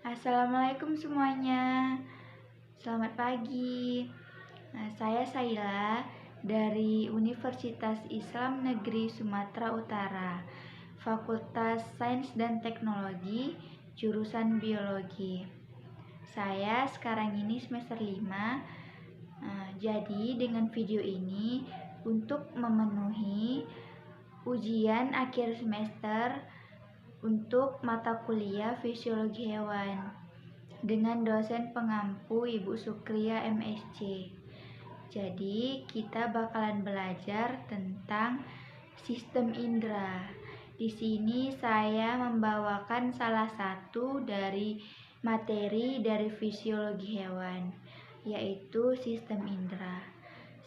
Assalamualaikum semuanya. Selamat pagi. Saya Saila dari Universitas Islam Negeri Sumatera Utara, Fakultas Sains dan Teknologi, jurusan Biologi. Saya sekarang ini semester 5. Jadi dengan video ini untuk memenuhi ujian akhir semester untuk mata kuliah Fisiologi Hewan dengan dosen pengampu Ibu Sukria MSc. Jadi kita bakalan belajar tentang sistem indera. Di sini saya membawakan salah satu dari materi dari fisiologi hewan, yaitu sistem indera.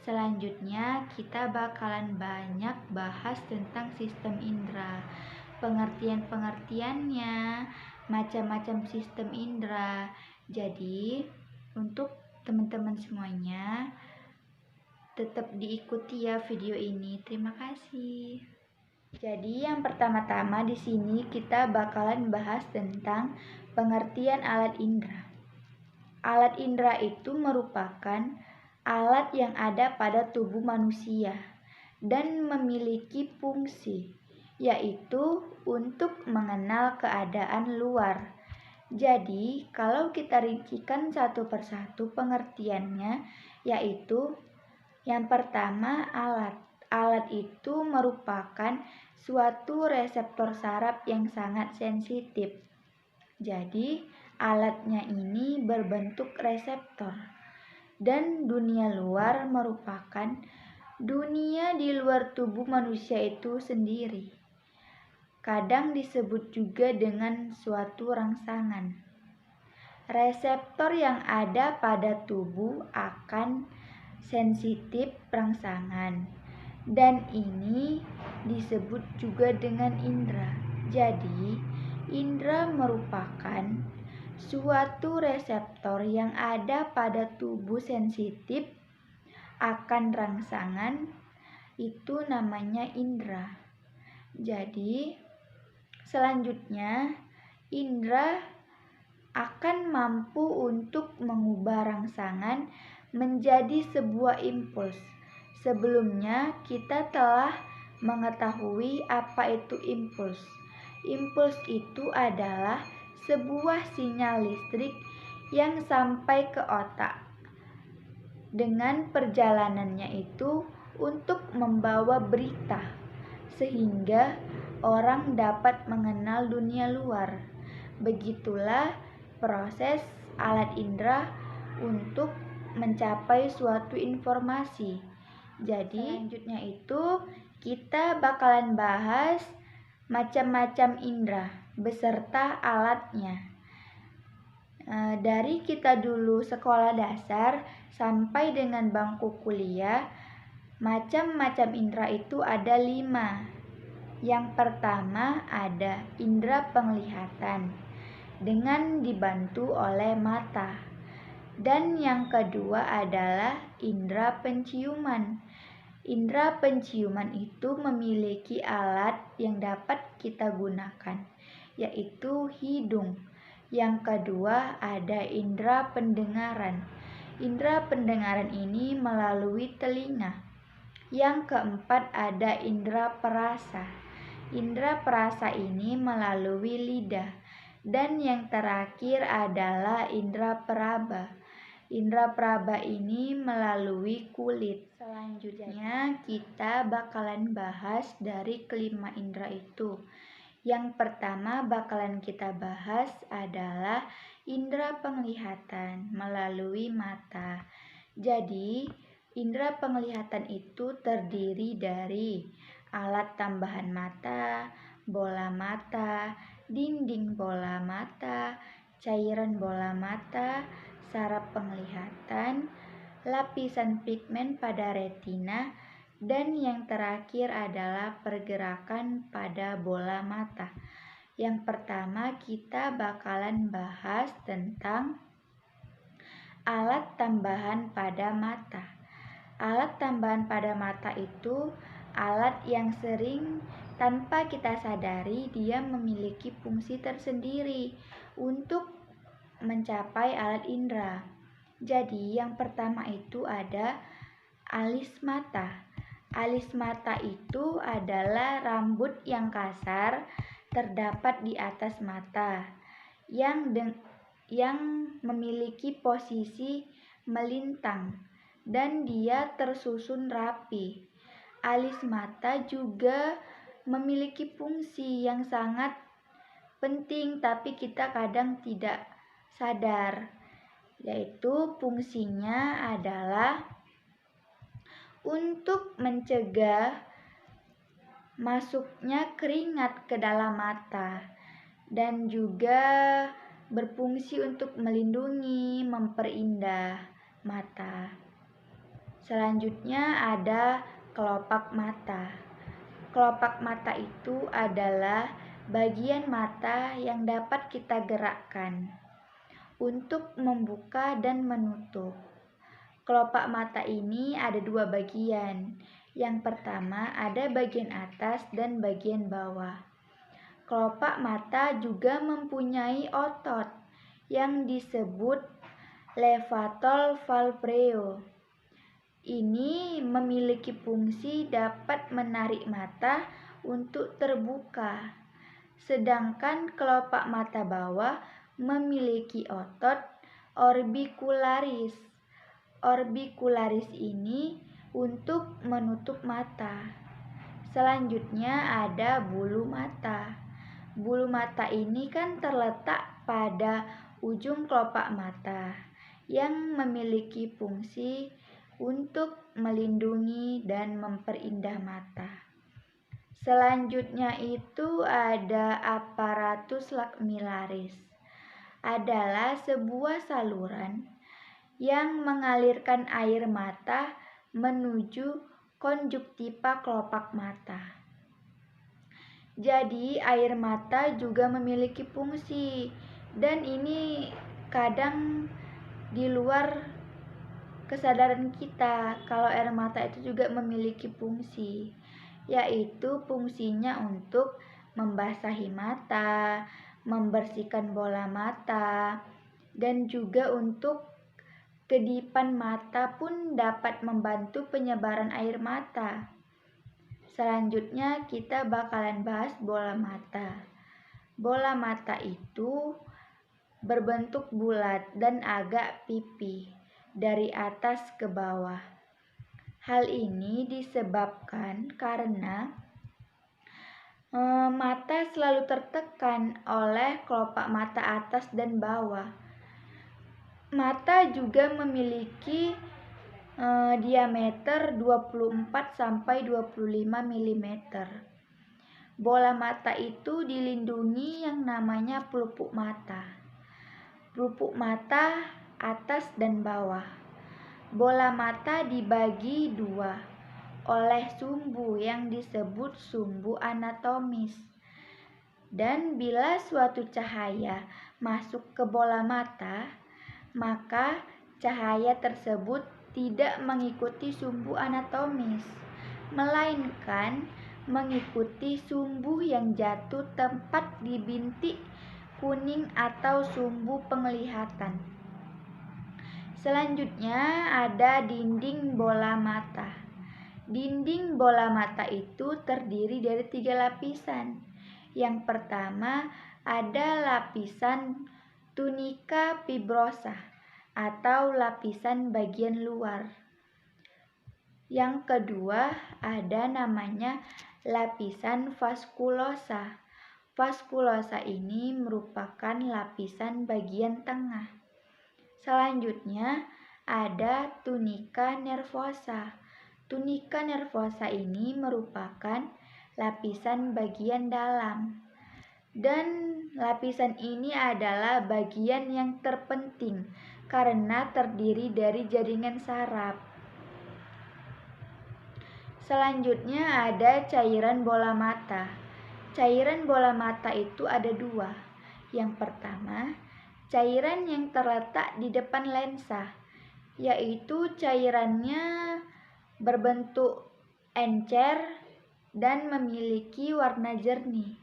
Selanjutnya kita bakalan banyak bahas tentang sistem indera, pengertian-pengertiannya, macam-macam sistem indera. Jadi untuk teman-teman semuanya tetap diikuti ya video ini. Terima kasih. Jadi yang pertama-tama di sini kita bakalan bahas tentang pengertian alat indera. Alat indera itu merupakan alat yang ada pada tubuh manusia dan memiliki fungsi, yaitu untuk mengenal keadaan luar. Jadi, kalau kita rincikan satu persatu pengertiannya, yaitu yang pertama alat. Alat itu merupakan suatu reseptor saraf yang sangat sensitif. Jadi, alatnya ini berbentuk reseptor. Dan dunia luar merupakan dunia di luar tubuh manusia itu sendiri. Kadang disebut juga dengan suatu rangsangan. Reseptor yang ada pada tubuh akan sensitif rangsangan, dan ini disebut juga dengan indera. Jadi, indera merupakan suatu reseptor yang ada pada tubuh sensitif akan rangsangan, itu namanya indera. Jadi, selanjutnya indera akan mampu untuk mengubah rangsangan menjadi sebuah impuls. Sebelumnya kita telah mengetahui apa itu impuls. Impuls itu adalah sebuah sinyal listrik yang sampai ke otak. Dengan perjalanannya itu untuk membawa berita, sehingga orang dapat mengenal dunia luar. Begitulah proses alat indera untuk mencapai suatu informasi. Jadi, selanjutnya itu kita bakalan bahas macam-macam indera beserta alatnya. Dari kita dulu sekolah dasar sampai dengan bangku kuliah, macam-macam indera itu ada 5. Yang pertama ada indera penglihatan dengan dibantu oleh mata. Dan yang kedua adalah indera penciuman. Indera penciuman itu memiliki alat yang dapat kita gunakan, yaitu hidung. Yang kedua ada indera pendengaran. Indera pendengaran ini melalui telinga. Yang keempat ada indera perasa. Indera perasa ini melalui lidah. Dan yang terakhir adalah indera peraba. Indera peraba ini melalui kulit. Selanjutnya kita bakalan bahas dari kelima indera itu. Yang pertama bakalan kita bahas adalah indera penglihatan melalui mata. Jadi, indera penglihatan itu terdiri dari alat tambahan mata, bola mata, dinding bola mata, cairan bola mata, saraf penglihatan, lapisan pigmen pada retina, dan yang terakhir adalah pergerakan pada bola mata. Yang pertama kita bakalan bahas tentang alat tambahan pada mata. Alat tambahan pada mata itu alat yang sering tanpa kita sadari dia memiliki fungsi tersendiri untuk mencapai alat indera. Jadi yang pertama itu ada alis mata. Alis mata itu adalah rambut yang kasar terdapat di atas mata yang memiliki posisi melintang dan dia tersusun rapi. Alis mata juga memiliki fungsi yang sangat penting tapi kita kadang tidak sadar, yaitu fungsinya adalah untuk mencegah masuknya keringat ke dalam mata dan juga berfungsi untuk melindungi, memperindah mata. Selanjutnya ada kelopak mata. Kelopak mata itu adalah bagian mata yang dapat kita gerakkan untuk membuka dan menutup. Kelopak mata ini ada dua bagian. Yang pertama ada bagian atas dan bagian bawah. Kelopak mata juga mempunyai otot yang disebut levator valveo. Ini memiliki fungsi dapat menarik mata untuk terbuka. Sedangkan kelopak mata bawah memiliki otot orbicularis. Orbicularis ini untuk menutup mata. Selanjutnya ada bulu mata. Bulu mata ini kan terletak pada ujung kelopak mata yang memiliki fungsi untuk melindungi dan memperindah mata. Selanjutnya itu ada aparatus lacrimillaris. Adalah sebuah saluran yang mengalirkan air mata menuju konjuktiva kelopak mata. Jadi air mata juga memiliki fungsi dan ini kadang di luar kesadaran kita kalau air mata itu juga memiliki fungsi, yaitu fungsinya untuk membasahi mata, membersihkan bola mata, dan juga untuk kedipan mata pun dapat membantu penyebaran air mata. Selanjutnya kita bakalan bahas bola mata. Bola mata itu berbentuk bulat dan agak pipih dari atas ke bawah. Hal ini disebabkan karena mata selalu tertekan oleh kelopak mata atas dan bawah. Mata juga memiliki diameter 24 sampai 25 mm. Bola mata itu dilindungi yang namanya pelupuk mata. Pelupuk mata atas dan bawah. Bola mata dibagi dua oleh sumbu yang disebut sumbu anatomis. Dan bila suatu cahaya masuk ke bola mata, maka cahaya tersebut tidak mengikuti sumbu anatomis, melainkan mengikuti sumbu yang jatuh tepat di bintik kuning atau sumbu penglihatan. Selanjutnya ada dinding bola mata. Dinding bola mata itu terdiri dari 3 lapisan. Yang pertama ada lapisan tunica fibrosa atau lapisan bagian luar. Yang kedua ada namanya lapisan vaskulosa. Vaskulosa ini merupakan lapisan bagian tengah. Selanjutnya ada tunica nervosa. Tunica nervosa ini merupakan lapisan bagian dalam. Dan lapisan ini adalah bagian yang terpenting karena terdiri dari jaringan saraf. Selanjutnya ada cairan bola mata. Cairan bola mata itu ada dua. Yang pertama, cairan yang terletak di depan lensa, yaitu cairannya berbentuk encer dan memiliki warna jernih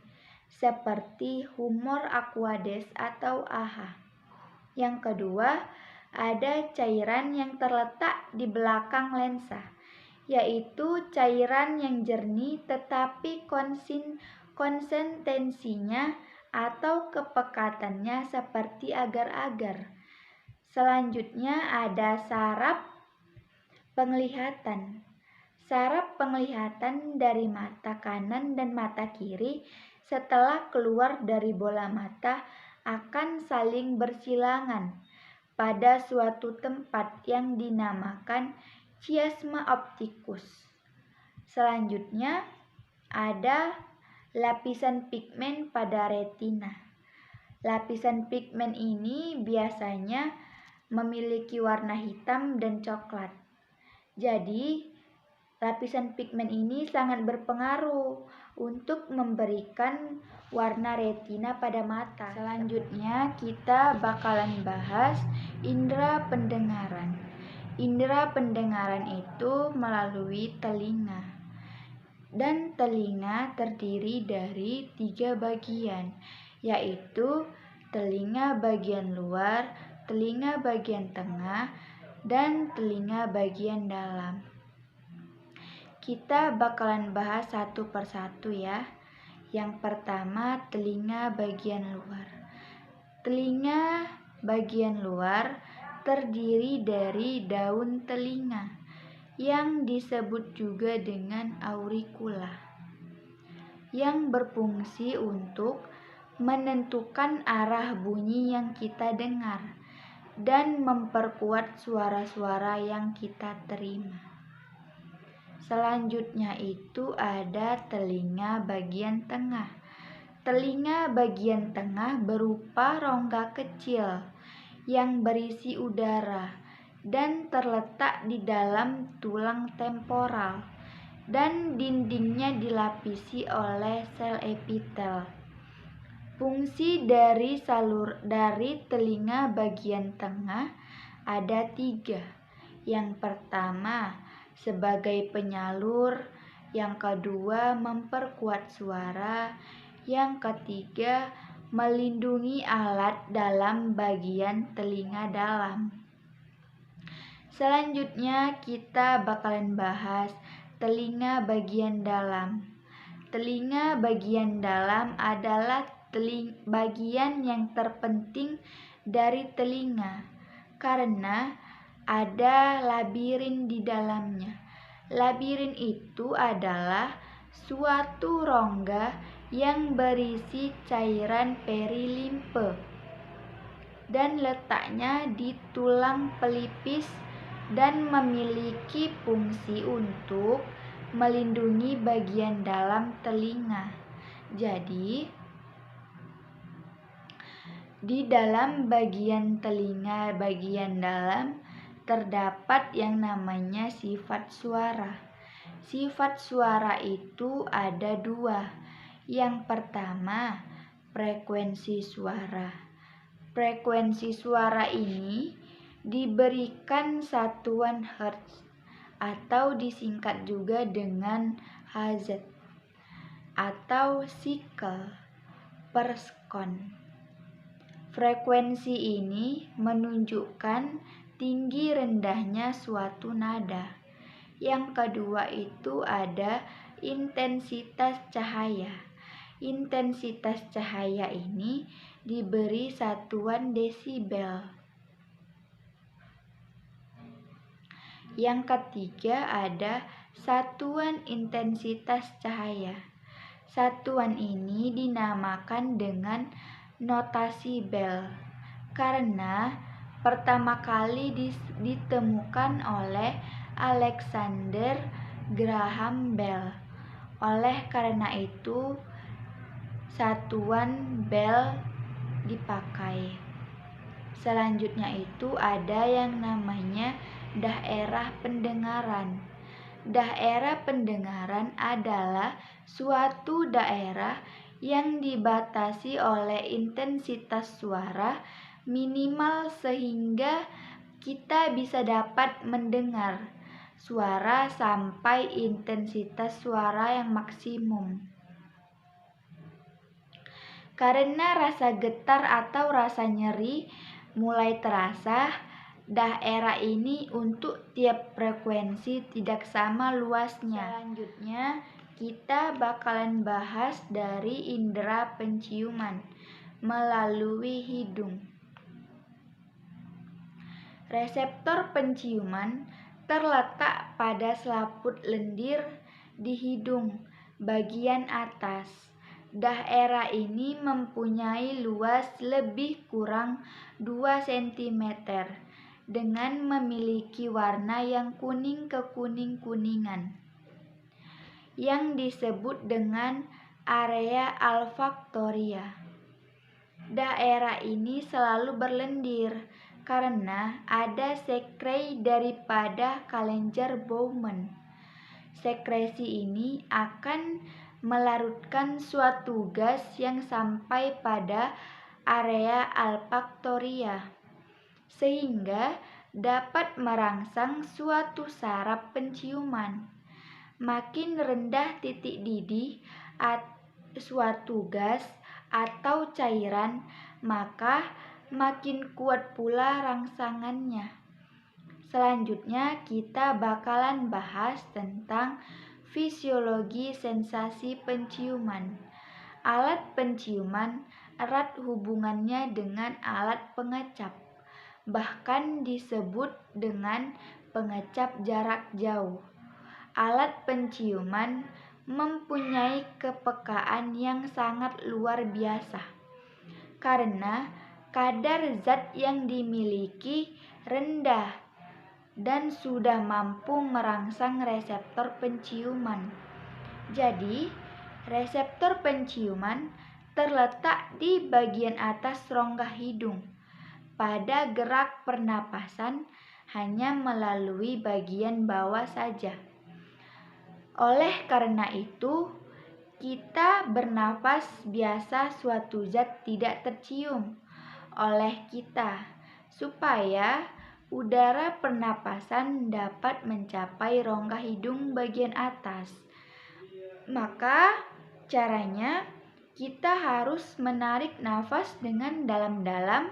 seperti humor aqueous atau AHA. Yang kedua, ada cairan yang terletak di belakang lensa, yaitu cairan yang jernih tetapi konsistensinya atau kepekatannya seperti agar-agar. Selanjutnya ada saraf penglihatan. Saraf penglihatan dari mata kanan dan mata kiri setelah keluar dari bola mata akan saling bersilangan pada suatu tempat yang dinamakan chiasma opticus. Selanjutnya ada lapisan pigmen pada retina. Lapisan pigmen ini biasanya memiliki warna hitam dan coklat. Jadi, lapisan pigmen ini sangat berpengaruh untuk memberikan warna retina pada mata. Selanjutnya, kita bakalan bahas indera pendengaran. Indera pendengaran itu melalui telinga. Dan telinga terdiri dari 3 bagian, yaitu telinga bagian luar, telinga bagian tengah, dan telinga bagian dalam. Kita bakalan bahas satu persatu ya. Yang pertama, telinga bagian luar. Telinga bagian luar terdiri dari daun telinga yang disebut juga dengan auricula, yang berfungsi untuk menentukan arah bunyi yang kita dengar dan memperkuat suara-suara yang kita terima. Selanjutnya itu ada telinga bagian tengah. Telinga bagian tengah berupa rongga kecil yang berisi udara dan terletak di dalam tulang temporal, dan dindingnya dilapisi oleh sel epitel. Fungsi dari telinga bagian tengah ada 3. Yang pertama, sebagai penyalur. Yang kedua, memperkuat suara. Yang ketiga, melindungi alat dalam bagian telinga dalam. Selanjutnya kita bakalan bahas telinga bagian dalam. Telinga bagian dalam adalah bagian yang terpenting dari telinga karena ada labirin di dalamnya. Labirin itu adalah suatu rongga yang berisi cairan perilimfe dan letaknya di tulang pelipis dan memiliki fungsi untuk melindungi bagian dalam telinga. Jadi, di dalam bagian telinga bagian dalam terdapat yang namanya sifat suara. Sifat suara itu ada 2. Yang pertama, frekuensi suara. Frekuensi suara ini diberikan satuan hertz atau disingkat juga dengan Hz atau cycle per second. Frekuensi ini menunjukkan tinggi rendahnya suatu nada. Yang kedua itu ada intensitas cahaya. Intensitas cahaya ini diberi satuan desibel. Yang ketiga ada satuan intensitas cahaya. Satuan ini dinamakan dengan notasi Bell karena pertama kali ditemukan oleh Alexander Graham Bell. Oleh karena itu satuan Bell dipakai. Selanjutnya itu ada yang namanya daerah pendengaran. Daerah pendengaran adalah suatu daerah yang dibatasi oleh intensitas suara minimal sehingga kita bisa dapat mendengar suara sampai intensitas suara yang maksimum. Karena rasa getar atau rasa nyeri mulai terasa. Daerah ini untuk tiap frekuensi tidak sama luasnya. Selanjutnya kita bakalan bahas dari indera penciuman melalui hidung. Reseptor penciuman terletak pada selaput lendir di hidung bagian atas. Daerah ini mempunyai luas lebih kurang 2 cm dengan memiliki warna yang kuning kekuning-kuningan yang disebut dengan area olfaktoria. Daerah ini selalu berlendir karena ada sekresi daripada kelenjar Bowman. Sekresi ini akan melarutkan suatu gas yang sampai pada area olfaktoria, sehingga dapat merangsang suatu saraf penciuman. Makin rendah titik didih suatu gas atau cairan, maka makin kuat pula rangsangannya. Selanjutnya kita bakalan bahas tentang fisiologi sensasi penciuman. Alat penciuman erat hubungannya dengan alat pengecap, bahkan disebut dengan pengecap jarak jauh. Alat penciuman mempunyai kepekaan yang sangat luar biasa karena kadar zat yang dimiliki rendah dan sudah mampu merangsang reseptor penciuman. Jadi, reseptor penciuman terletak di bagian atas rongga hidung. Pada gerak pernapasan hanya melalui bagian bawah saja. Oleh karena itu, kita bernapas biasa suatu zat tidak tercium oleh kita supaya udara pernapasan dapat mencapai rongga hidung bagian atas. Maka caranya kita harus menarik nafas dengan dalam-dalam,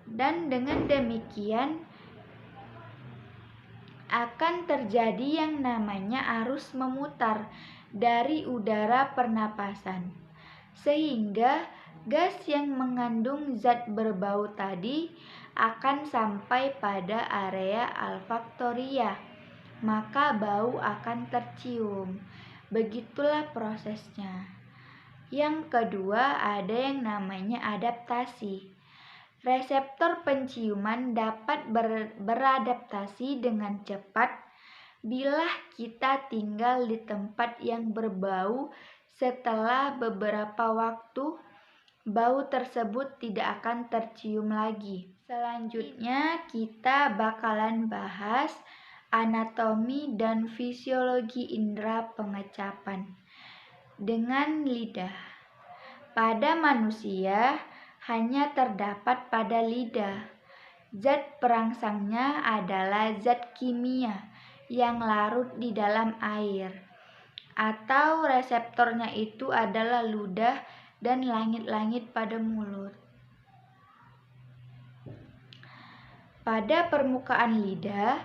dan dengan demikian akan terjadi yang namanya arus memutar dari udara pernapasan, sehingga gas yang mengandung zat berbau tadi akan sampai pada area olfaktoria, maka bau akan tercium. Begitulah prosesnya. Yang kedua, ada yang namanya adaptasi. Reseptor penciuman dapat beradaptasi dengan cepat bila kita tinggal di tempat yang berbau. Setelah beberapa waktu, bau tersebut tidak akan tercium lagi. Selanjutnya kita bakalan bahas anatomi dan fisiologi indera pengecapan dengan lidah. Pada manusia hanya terdapat pada lidah. Zat perangsangnya adalah zat kimia yang larut di dalam air, atau reseptornya itu adalah ludah dan langit-langit pada mulut. Pada permukaan lidah,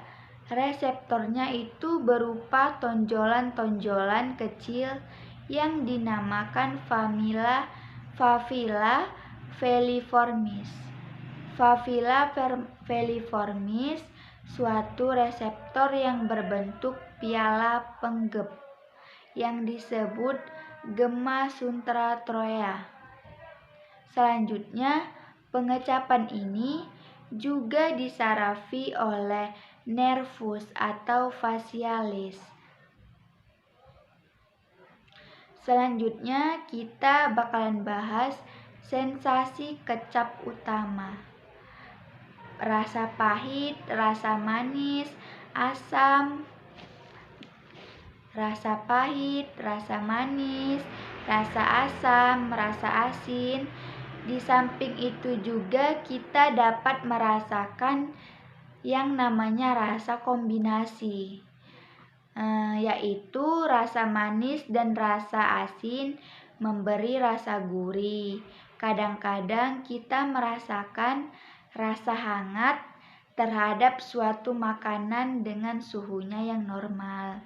reseptornya itu berupa tonjolan-tonjolan kecil yang dinamakan papilla filiformis. Papilla filiformis suatu reseptor yang berbentuk piala penggep yang disebut gemma suntratroea. Selanjutnya, pengecapan ini juga disarafi oleh nervus atau facialis. Selanjutnya kita bakalan bahas sensasi kecap utama. Rasa pahit, rasa manis, asam, rasa pahit, rasa manis, rasa asam, rasa asin. Di samping itu juga kita dapat merasakan yang namanya rasa kombinasi, yaitu rasa manis dan rasa asin memberi rasa gurih, Kadang-kadang kita merasakan rasa hangat terhadap suatu makanan dengan suhunya yang normal.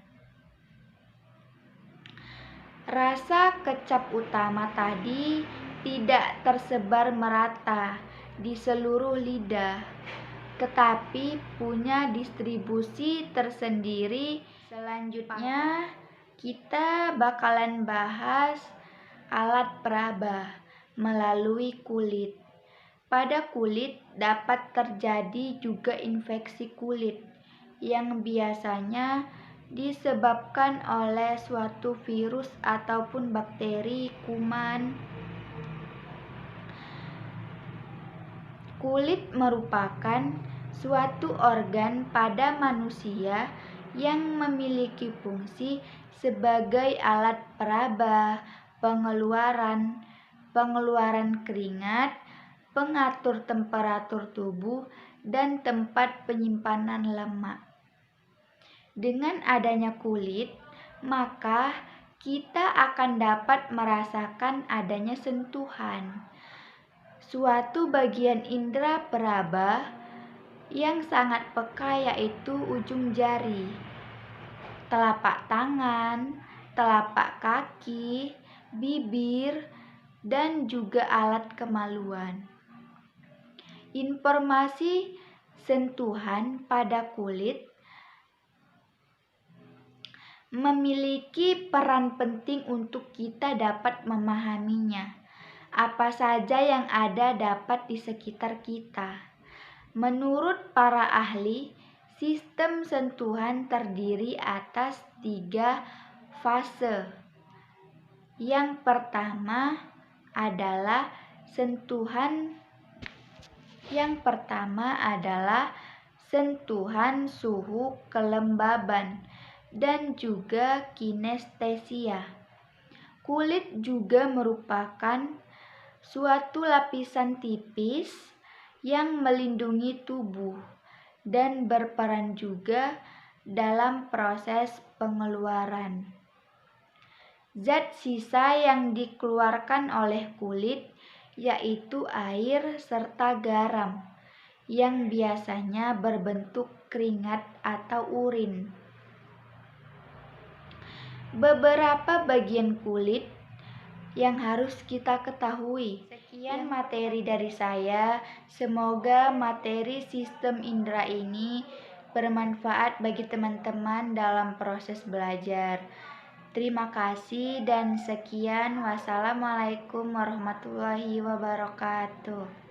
Rasa kecap utama tadi tidak tersebar merata di seluruh lidah, tetapi punya distribusi tersendiri. Selanjutnya, kita bakalan bahas alat peraba melalui kulit. Pada kulit dapat terjadi juga infeksi kulit yang biasanya disebabkan oleh suatu virus ataupun bakteri, kuman. Kulit merupakan suatu organ pada manusia yang memiliki fungsi sebagai alat peraba, pengeluaran keringat, pengatur temperatur tubuh, dan tempat penyimpanan lemak. Dengan adanya kulit, maka kita akan dapat merasakan adanya sentuhan. Suatu bagian indera peraba yang sangat peka yaitu ujung jari, telapak tangan, telapak kaki, bibir, dan juga alat kemaluan. Informasi sentuhan pada kulit memiliki peran penting untuk kita dapat memahaminya. Apa saja yang ada dapat di sekitar kita. Menurut para ahli, sistem sentuhan terdiri atas 3 fase. Yang pertama adalah sentuhan suhu kelembaban dan juga kinestesia. Kulit juga merupakan suatu lapisan tipis yang melindungi tubuh dan berperan juga dalam proses pengeluaran. Zat sisa yang dikeluarkan oleh kulit yaitu air serta garam yang biasanya berbentuk keringat atau urin. Beberapa bagian kulit yang harus kita ketahui. Sekian materi dari saya. Semoga materi sistem indera ini bermanfaat bagi teman-teman dalam proses belajar. Terima kasih dan sekian. Wassalamualaikum warahmatullahi wabarakatuh.